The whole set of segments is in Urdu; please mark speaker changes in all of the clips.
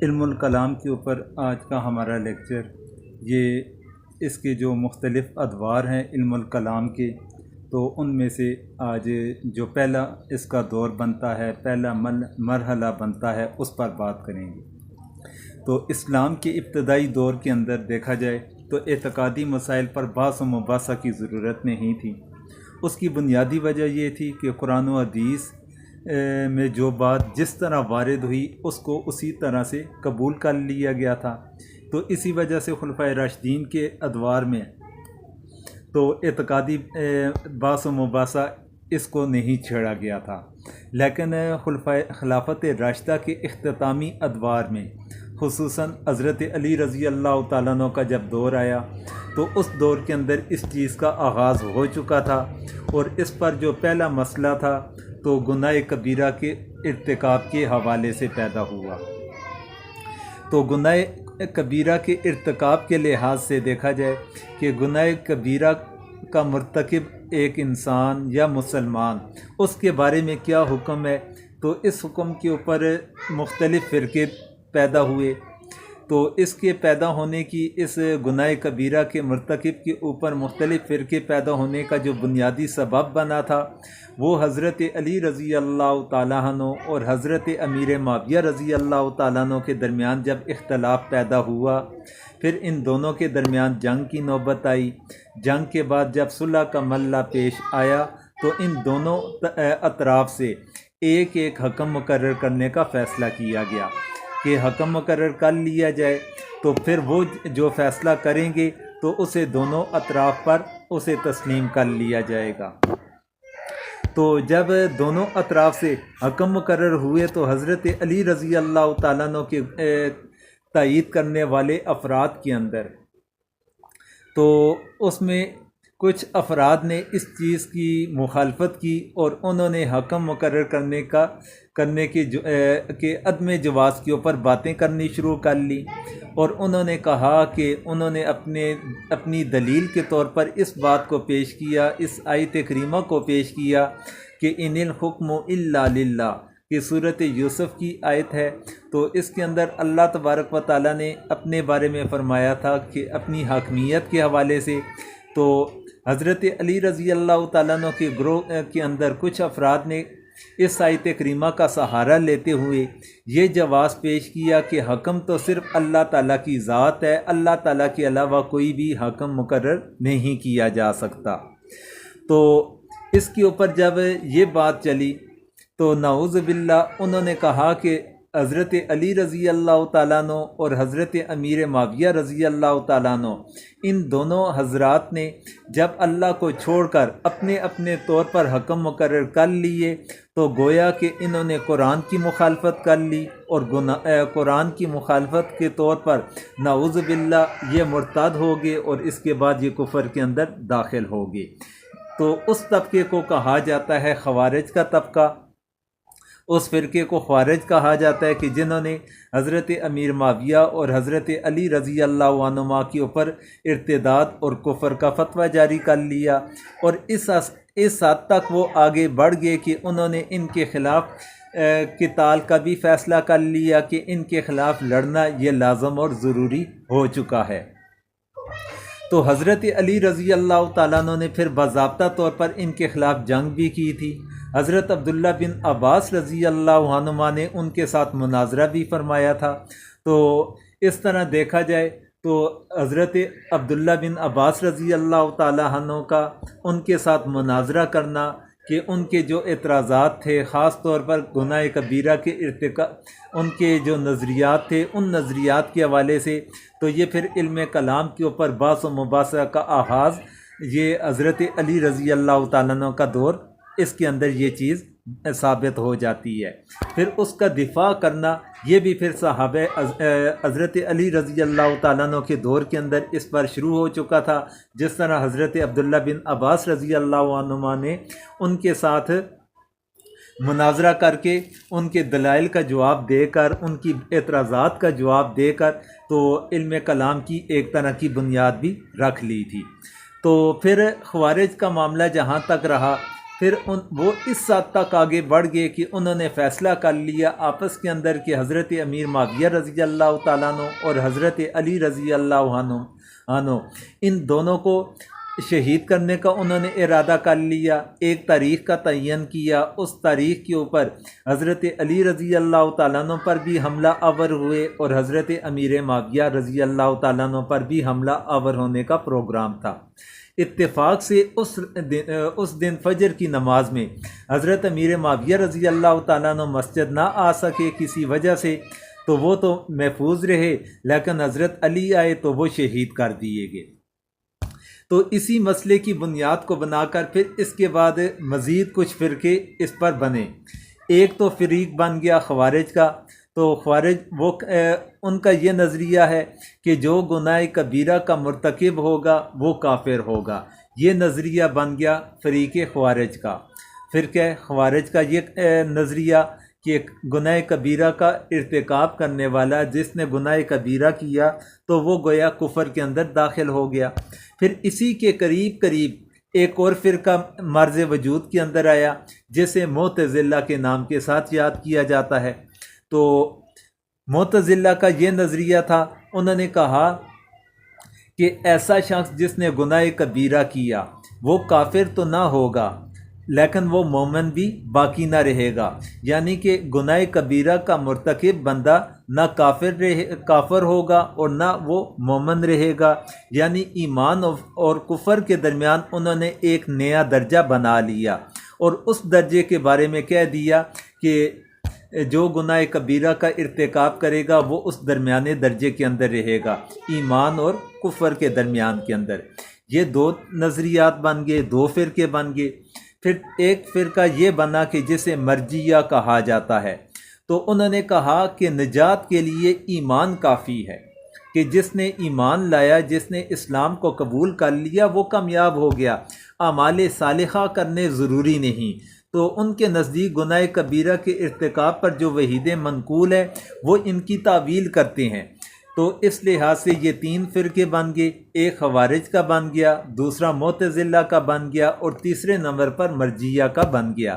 Speaker 1: علم الکلام کے اوپر آج کا ہمارا لیکچر یہ اس کے جو مختلف ادوار ہیں علم الکلام کے، تو ان میں سے آج جو پہلا اس کا دور بنتا ہے، پہلا مرحلہ بنتا ہے، اس پر بات کریں گے۔ تو اسلام کے ابتدائی دور کے اندر دیکھا جائے تو اعتقادی مسائل پر بحث و مباحثہ کی ضرورت نہیں تھی۔ اس کی بنیادی وجہ یہ تھی کہ قرآن و حدیث میں جو بات جس طرح وارد ہوئی اس کو اسی طرح سے قبول کر لیا گیا تھا۔ تو اسی وجہ سے خلفائے راشدین کے ادوار میں تو اعتقادی بحث و مباحثہ اس کو نہیں چھیڑا گیا تھا، لیکن خلافت راشدہ کے اختتامی ادوار میں خصوصاً حضرت علی رضی اللہ تعالیٰ عنہ کا جب دور آیا تو اس دور کے اندر اس چیز کا آغاز ہو چکا تھا، اور اس پر جو پہلا مسئلہ تھا تو گناہ کبیرہ کے ارتکاب کے حوالے سے پیدا ہوا۔ تو گناہ کبیرہ کے ارتکاب کے لحاظ سے دیکھا جائے کہ گناہ کبیرہ کا مرتکب ایک انسان یا مسلمان، اس کے بارے میں کیا حکم ہے، تو اس حکم کے اوپر مختلف فرقے پیدا ہوئے۔ تو اس کے پیدا ہونے کی، اس گناہ کبیرہ کے مرتکب کے اوپر مختلف فرقے پیدا ہونے کا جو بنیادی سبب بنا تھا وہ حضرت علی رضی اللہ تعالیٰ عنہ اور حضرت امیر معاویہ رضی اللہ تعالیٰ عنہ کے درمیان جب اختلاف پیدا ہوا، پھر ان دونوں کے درمیان جنگ کی نوبت آئی۔ جنگ کے بعد جب صلح کا مرحلہ پیش آیا تو ان دونوں اطراف سے ایک ایک حکم مقرر کرنے کا فیصلہ کیا گیا کہ حکم مقرر کر لیا جائے، تو پھر وہ جو فیصلہ کریں گے تو اسے دونوں اطراف پر اسے تسلیم کر لیا جائے گا۔ تو جب دونوں اطراف سے حکم مقرر ہوئے تو حضرت علی رضی اللہ تعالیٰ عنہ کے تائید کرنے والے افراد کے اندر تو اس میں کچھ افراد نے اس چیز کی مخالفت کی اور انہوں نے حکم مقرر کرنے کے عدم جواز کے اوپر باتیں کرنی شروع کر لی، اور انہوں نے کہا کہ انہوں نے اپنی دلیل کے طور پر اس بات کو پیش کیا، اس آیت کریمہ کو پیش کیا کہ ان الحکم الا للہ، کہ صورت یوسف کی آیت ہے۔ تو اس کے اندر اللہ تبارک و تعالیٰ نے اپنے بارے میں فرمایا تھا کہ اپنی حاکمیت کے حوالے سے، تو حضرت علی رضی اللہ تعالیٰ عنہ کے گروہ کے اندر کچھ افراد نے اس آیت کریمہ کا سہارا لیتے ہوئے یہ جواز پیش کیا کہ حکم تو صرف اللہ تعالیٰ کی ذات ہے، اللہ تعالیٰ کے علاوہ کوئی بھی حکم مقرر نہیں کیا جا سکتا۔ تو اس کے اوپر جب یہ بات چلی تو نعوذ باللہ انہوں نے کہا کہ حضرت علی رضی اللہ تعالیٰ عنہ اور حضرت امیر معاویہ رضی اللہ تعالیٰ عنہ، ان دونوں حضرات نے جب اللہ کو چھوڑ کر اپنے اپنے طور پر حکم مقرر کر لیے تو گویا کہ انہوں نے قرآن کی مخالفت کر لی، اور قرآن کی مخالفت کے طور پر نعوذ باللہ یہ مرتد ہو گئے، اور اس کے بعد یہ کفر کے اندر داخل ہو گئے۔ تو اس طبقے کو کہا جاتا ہے خوارج کا طبقہ، اس فرقے کو خوارج کہا جاتا ہے کہ جنہوں نے حضرت امیر معاویہ اور حضرت علی رضی اللہ عنہما کے اوپر ارتداد اور کفر کا فتویٰ جاری کر لیا، اور اس حد تک وہ آگے بڑھ گئے کہ انہوں نے ان کے خلاف قتال کا بھی فیصلہ کر لیا کہ ان کے خلاف لڑنا یہ لازم اور ضروری ہو چکا ہے۔ تو حضرت علی رضی اللہ تعالیٰ عنہ نے پھر باضابطہ طور پر ان کے خلاف جنگ بھی کی تھی۔ حضرت عبداللہ بن عباس رضی اللہ عنہما نے ان کے ساتھ مناظرہ بھی فرمایا تھا۔ تو اس طرح دیکھا جائے تو حضرت عبداللہ بن عباس رضی اللہ تعالیٰ عنہ کا ان کے ساتھ مناظرہ کرنا کہ ان کے جو اعتراضات تھے، خاص طور پر گناہ کبیرہ کے ارتکاب، ان کے جو نظریات تھے، ان نظریات کے حوالے سے، تو یہ پھر علم کلام کے اوپر بحث و مباحثہ کا آغاز یہ حضرت علی رضی اللہ تعالیٰ عنہ کا دور، اس کے اندر یہ چیز ثابت ہو جاتی ہے۔ پھر اس کا دفاع کرنا یہ بھی پھر صحابہ حضرت علی رضی اللہ تعالیٰ عنہ کے دور کے اندر اس پر شروع ہو چکا تھا، جس طرح حضرت عبداللہ بن عباس رضی اللہ عنہما نے ان کے ساتھ مناظرہ کر کے ان کے دلائل کا جواب دے کر، ان کی اعتراضات کا جواب دے کر تو علم کلام کی ایک طرح کی بنیاد بھی رکھ لی تھی۔ تو پھر خوارج کا معاملہ جہاں تک رہا، پھر وہ اس حد تک آگے بڑھ گئے کہ انہوں نے فیصلہ کر لیا آپس کے اندر کہ حضرت امیر معاویہ رضی اللہ تعالیٰ عنہ اور حضرت علی رضی اللہ عنہ ان دونوں کو شہید کرنے کا انہوں نے ارادہ کر لیا۔ ایک تاریخ کا تعین کیا، اس تاریخ کے اوپر حضرت علی رضی اللہ تعالیٰ عنہ پر بھی حملہ آور ہوئے اور حضرت امیر معاویہ رضی اللہ تعالیٰ عنہ پر بھی حملہ آور ہونے کا پروگرام تھا۔ اتفاق سے اس دن فجر کی نماز میں حضرت امیر معاویہ رضی اللہ تعالیٰ عنہ مسجد نہ آ سکے کسی وجہ سے، تو وہ تو محفوظ رہے، لیکن حضرت علی آئے تو وہ شہید کر دیے گئے۔ تو اسی مسئلے کی بنیاد کو بنا کر پھر اس کے بعد مزید کچھ فرقے اس پر بنے۔ ایک تو فریق بن گیا خوارج کا، تو خوارج ان کا یہ نظریہ ہے کہ جو گناہ کبیرہ کا مرتکب ہوگا وہ کافر ہوگا۔ یہ نظریہ بن گیا فریق خوارج کا۔ فرقہ خوارج کا یہ نظریہ کہ گناہ کبیرہ کا ارتکاب کرنے والا جس نے گناہ کبیرہ کیا تو وہ گویا کفر کے اندر داخل ہو گیا۔ پھر اسی کے قریب ایک اور فرقہ مرز وجود کے اندر آیا جسے معتزلہ کے نام کے ساتھ یاد کیا جاتا ہے۔ تو معتزلہ کا یہ نظریہ تھا، انہوں نے کہا کہ ایسا شخص جس نے گناہ کبیرہ کیا وہ کافر تو نہ ہوگا لیکن وہ مومن بھی باقی نہ رہے گا، یعنی کہ گناہ کبیرہ کا مرتکب بندہ نہ کافر ہوگا اور نہ وہ مومن رہے گا، یعنی ایمان اور کفر کے درمیان انہوں نے ایک نیا درجہ بنا لیا اور اس درجے کے بارے میں کہہ دیا کہ جو گناہ کبیرہ کا ارتکاب کرے گا وہ اس درمیانے درجے کے اندر رہے گا، ایمان اور کفر کے درمیان کے اندر۔ یہ دو نظریات بن گئے، دو فرقے بن گئے۔ پھر ایک فرقہ یہ بنا کہ جسے مرجیہ کہا جاتا ہے، تو انہوں نے کہا کہ نجات کے لیے ایمان کافی ہے، کہ جس نے ایمان لایا، جس نے اسلام کو قبول کر لیا وہ کامیاب ہو گیا، اعمال صالحہ کرنے ضروری نہیں۔ تو ان کے نزدیک گناہ کبیرہ کے ارتکاب پر جو وعید منقول ہے وہ ان کی تعویل کرتے ہیں۔ تو اس لحاظ سے یہ تین فرقے بن گئے، ایک خوارج کا بن گیا، دوسرا معتزلہ کا بن گیا اور تیسرے نمبر پر مرجیہ کا بن گیا۔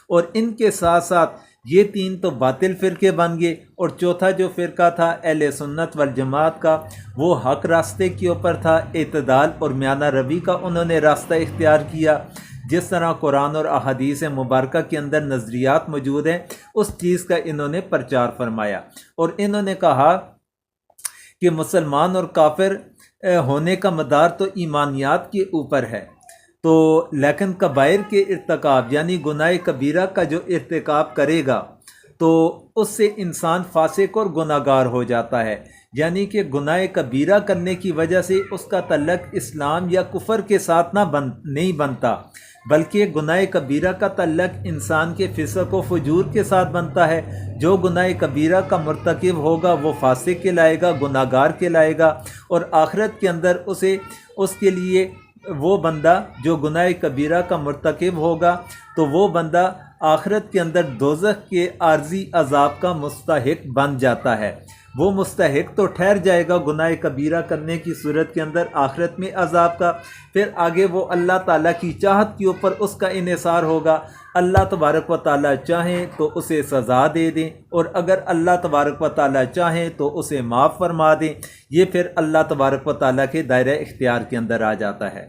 Speaker 1: اور ان کے ساتھ ساتھ یہ تین تو باطل فرقے بن گئے، اور چوتھا جو فرقہ تھا اہل سنت والجماعت کا، وہ حق راستے کے اوپر تھا، اعتدال اور میانہ روی کا انہوں نے راستہ اختیار کیا۔ جس طرح قرآن اور احادیث مبارکہ کے اندر نظریات موجود ہیں اس چیز کا انہوں نے پرچار فرمایا، اور انہوں نے کہا کہ مسلمان اور کافر ہونے کا مدار تو ایمانیات کے اوپر ہے، تو لیکن کبائر کے ارتکاب یعنی گناہ کبیرہ کا جو ارتکاب کرے گا تو اس سے انسان فاسق اور گناہ گار ہو جاتا ہے، یعنی کہ گناہ کبیرہ کرنے کی وجہ سے اس کا تعلق اسلام یا کفر کے ساتھ نہیں بنتا، بلکہ گناہ کبیرہ کا تعلق انسان کے فسق و فجور کے ساتھ بنتا ہے۔ جو گناہ کبیرہ کا مرتکب ہوگا وہ فاسق کہلائے گا، گناہ گار کہلائے گا، اور آخرت کے اندر اس کے لیے وہ بندہ جو گناہ کبیرہ کا مرتکب ہوگا تو وہ بندہ آخرت کے اندر دوزخ کے عارضی عذاب کا مستحق بن جاتا ہے۔ وہ مستحق تو ٹھہر جائے گا گناہ کبیرہ کرنے کی صورت کے اندر آخرت میں عذاب کا، پھر آگے وہ اللہ تعالیٰ کی چاہت کے اوپر اس کا انحصار ہوگا۔ اللہ تبارک و تعالیٰ چاہیں تو اسے سزا دے دیں، اور اگر اللہ تبارک و تعالیٰ چاہیں تو اسے معاف فرما دیں۔ یہ پھر اللہ تبارک و تعالیٰ کے دائرہ اختیار کے اندر آ جاتا ہے۔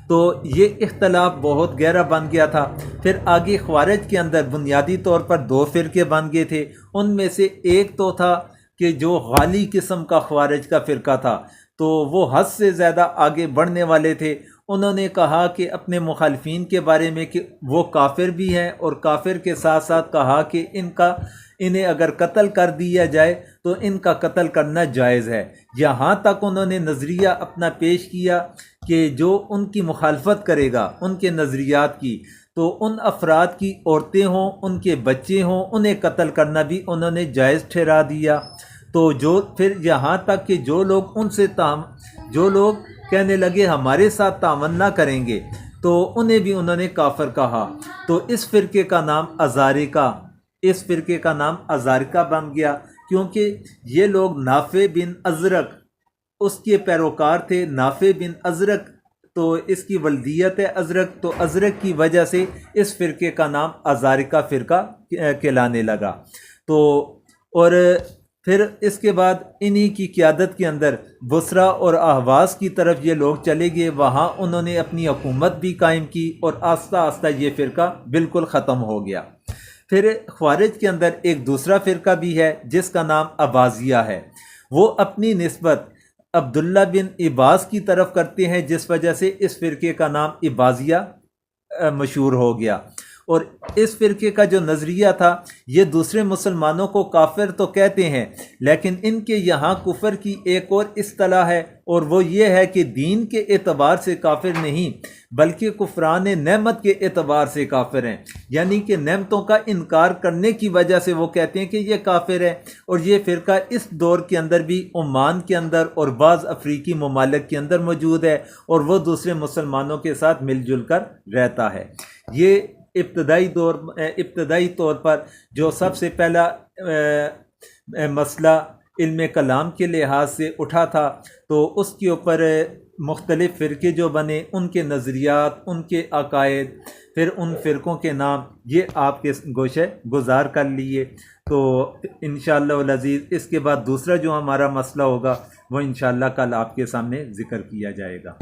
Speaker 1: تو یہ اختلاف بہت گہرا بن گیا تھا۔ پھر آگے خوارج کے اندر بنیادی طور پر دو فرقے بن گئے تھے، ان میں سے ایک تو تھا کہ جو غالی قسم کا خوارج کا فرقہ تھا، تو وہ حد سے زیادہ آگے بڑھنے والے تھے۔ انہوں نے کہا کہ اپنے مخالفین کے بارے میں کہ وہ کافر بھی ہیں، اور کافر کے ساتھ ساتھ کہا کہ انہیں اگر قتل کر دیا جائے تو ان کا قتل کرنا جائز ہے۔ یہاں تک انہوں نے نظریہ اپنا پیش کیا کہ جو ان کی مخالفت کرے گا ان کے نظریات کی، تو ان افراد کی عورتیں ہوں، ان کے بچے ہوں، انہیں قتل کرنا بھی انہوں نے جائز ٹھہرا دیا۔ تو پھر یہاں تک کہ جو لوگ کہنے لگے ہمارے ساتھ تعاون نہ کریں گے تو انہیں بھی انہوں نے کافر کہا۔ تو اس فرقے کا نام ازارقہ بن گیا، کیونکہ یہ لوگ نافع بن ازرق اس کے پیروکار تھے۔ نافع بن ازرق تو اس کی ولدیت ہے ازرق، تو ازرق کی وجہ سے اس فرقے کا نام ازارقہ فرقہ کہلانے لگا۔ تو اور پھر اس کے بعد انہی کی قیادت کے اندر بصرہ اور اہواز کی طرف یہ لوگ چلے گئے، وہاں انہوں نے اپنی حکومت بھی قائم کی اور آہستہ آہستہ یہ فرقہ بالکل ختم ہو گیا۔ پھر خوارج کے اندر ایک دوسرا فرقہ بھی ہے جس کا نام عباضیہ ہے، وہ اپنی نسبت عبداللہ بن عباس کی طرف کرتے ہیں، جس وجہ سے اس فرقے کا نام عباضیہ مشہور ہو گیا۔ اور اس فرقے کا جو نظریہ تھا، یہ دوسرے مسلمانوں کو کافر تو کہتے ہیں، لیکن ان کے یہاں کفر کی ایک اور اصطلاح ہے، اور وہ یہ ہے کہ دین کے اعتبار سے کافر نہیں بلکہ کفران نعمت کے اعتبار سے کافر ہیں، یعنی کہ نعمتوں کا انکار کرنے کی وجہ سے وہ کہتے ہیں کہ یہ کافر ہے۔ اور یہ فرقہ اس دور کے اندر بھی عمان کے اندر اور بعض افریقی ممالک کے اندر موجود ہے، اور وہ دوسرے مسلمانوں کے ساتھ مل جل کر رہتا ہے۔ یہ ابتدائی طور پر جو سب سے پہلا مسئلہ علم کلام کے لحاظ سے اٹھا تھا، تو اس کے اوپر مختلف فرقے جو بنے، ان کے نظریات، ان کے عقائد، پھر ان فرقوں کے نام، یہ آپ کے گوشے گزار کر لیے۔ تو انشاءاللہ العزیز اس کے بعد دوسرا جو ہمارا مسئلہ ہوگا وہ انشاءاللہ کل آپ کے سامنے ذکر کیا جائے گا۔